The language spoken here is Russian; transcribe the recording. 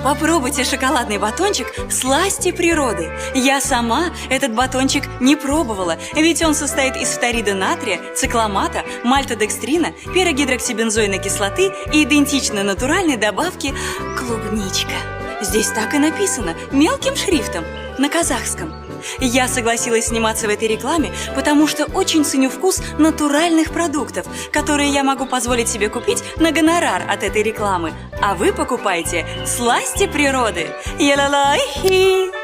Попробуйте шоколадный батончик «Сласти природы». Я сама этот батончик не пробовала, ведь он состоит из фторида натрия, цикламата, мальтодекстрина, пирогидроксибензойной кислоты и идентичной натуральной добавки клубничка. Здесь так и написано, мелким шрифтом, на казахском. Я согласилась сниматься в этой рекламе, потому что очень ценю вкус натуральных продуктов, которые я могу позволить себе купить на гонорар от этой рекламы. А вы покупаете «Сласти природы». Я-ла-ла-хи!